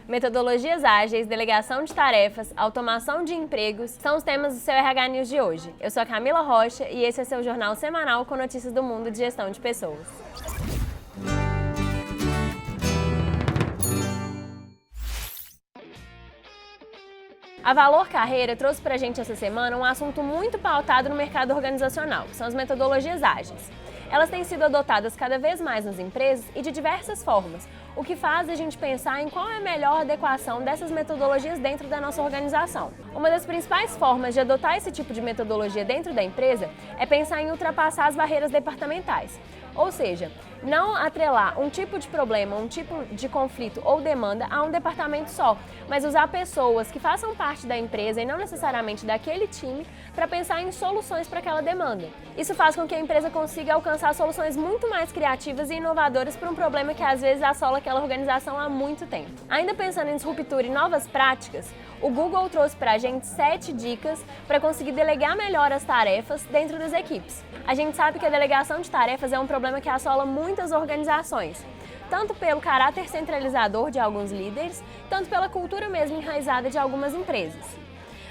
Metodologias ágeis, delegação de tarefas, automação de empregos são os temas do seu RH News de hoje. Eu sou a Camila Rocha e esse é seu jornal semanal com notícias do mundo de gestão de pessoas. A Valor Carreira trouxe pra gente essa semana um assunto muito pautado no mercado organizacional, que são as metodologias ágeis. Elas têm sido adotadas cada vez mais nas empresas e de diversas formas, o que faz a gente pensar em qual é a melhor adequação dessas metodologias dentro da nossa organização. Uma das principais formas de adotar esse tipo de metodologia dentro da empresa é pensar em ultrapassar as barreiras departamentais. Ou seja, não atrelar um tipo de problema, um tipo de conflito ou demanda a um departamento só, mas usar pessoas que façam parte da empresa e não necessariamente daquele time para pensar em soluções para aquela demanda. Isso faz com que a empresa consiga alcançar soluções muito mais criativas e inovadoras para um problema que às vezes assola aquela organização há muito tempo. Ainda pensando em disruptura e novas práticas, o Google trouxe para a gente 7 dicas para conseguir delegar melhor as tarefas dentro das equipes. A gente sabe que a delegação de tarefas é um problema que assola muitas organizações, tanto pelo caráter centralizador de alguns líderes, tanto pela cultura mesmo enraizada de algumas empresas.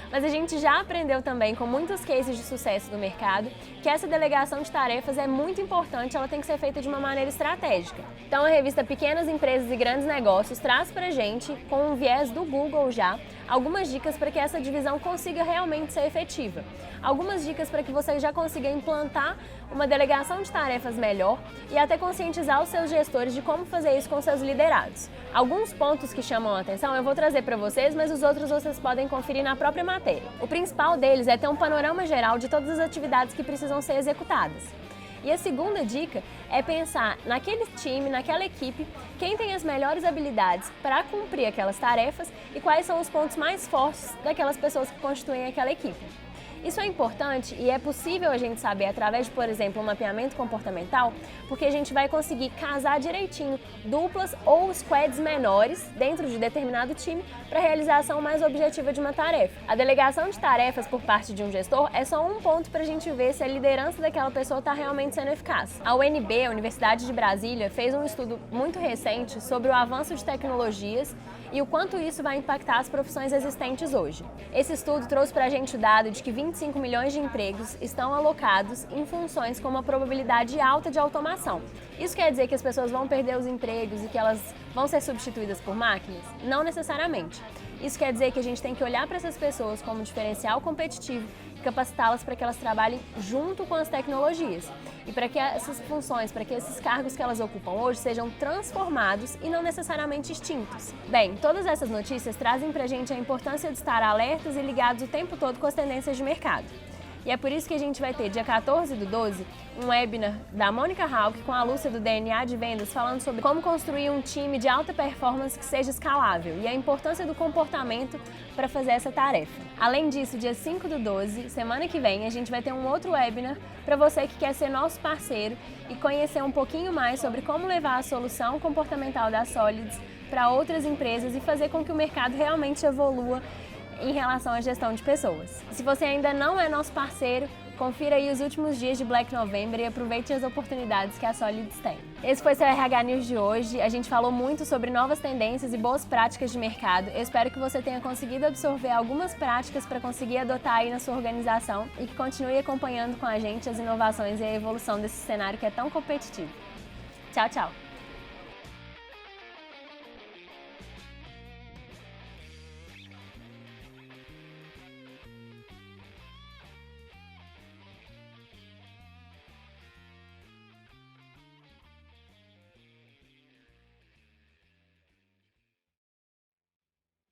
Mas a gente já aprendeu também com muitos cases de sucesso do mercado que essa delegação de tarefas é muito importante, ela tem que ser feita de uma maneira estratégica. Então a revista Pequenas Empresas e Grandes Negócios traz pra gente, com um viés do Google já, algumas dicas para que essa divisão consiga realmente ser efetiva. Algumas dicas para que você já consiga implantar uma delegação de tarefas melhor e até conscientizar os seus gestores de como fazer isso com seus liderados. Alguns pontos que chamam a atenção eu vou trazer para vocês, mas os outros vocês podem conferir na própria matéria. O principal deles é ter um panorama geral de todas as atividades que precisam ser executadas. E a segunda dica é pensar naquele time, naquela equipe, quem tem as melhores habilidades para cumprir aquelas tarefas e quais são os pontos mais fortes daquelas pessoas que constituem aquela equipe. Isso é importante e é possível a gente saber através de, por exemplo, um mapeamento comportamental, porque a gente vai conseguir casar direitinho duplas ou squads menores dentro de determinado time para a realização mais objetiva de uma tarefa. A delegação de tarefas por parte de um gestor é só um ponto para a gente ver se a liderança daquela pessoa está realmente sendo eficaz. A UNB, a Universidade de Brasília, fez um estudo muito recente sobre o avanço de tecnologias e o quanto isso vai impactar as profissões existentes hoje. Esse estudo trouxe para a gente o dado de que 25 milhões de empregos estão alocados em funções com uma probabilidade alta de automação. Isso quer dizer que as pessoas vão perder os empregos e que elas vão ser substituídas por máquinas? Não necessariamente. Isso quer dizer que a gente tem que olhar para essas pessoas como um diferencial competitivo e capacitá-las para que elas trabalhem junto com as tecnologias e para que essas funções, para que esses cargos que elas ocupam hoje sejam transformados e não necessariamente extintos. Bem, todas essas notícias trazem para a gente a importância de estar alertas e ligados o tempo todo com as tendências de mercado. E é por isso que a gente vai ter, dia 14/12, um webinar da Mônica Hauck com a Lúcia do DNA de Vendas falando sobre como construir um time de alta performance que seja escalável e a importância do comportamento para fazer essa tarefa. Além disso, dia 5/12, semana que vem, a gente vai ter um outro webinar para você que quer ser nosso parceiro e conhecer um pouquinho mais sobre como levar a solução comportamental da Solids para outras empresas e fazer com que o mercado realmente evolua em relação à gestão de pessoas. Se você ainda não é nosso parceiro, confira aí os últimos dias de Black November e aproveite as oportunidades que a Solids tem. Esse foi seu RH News de hoje. A gente falou muito sobre novas tendências e boas práticas de mercado. Eu espero que você tenha conseguido absorver algumas práticas para conseguir adotar aí na sua organização e que continue acompanhando com a gente as inovações e a evolução desse cenário que é tão competitivo. Tchau, tchau!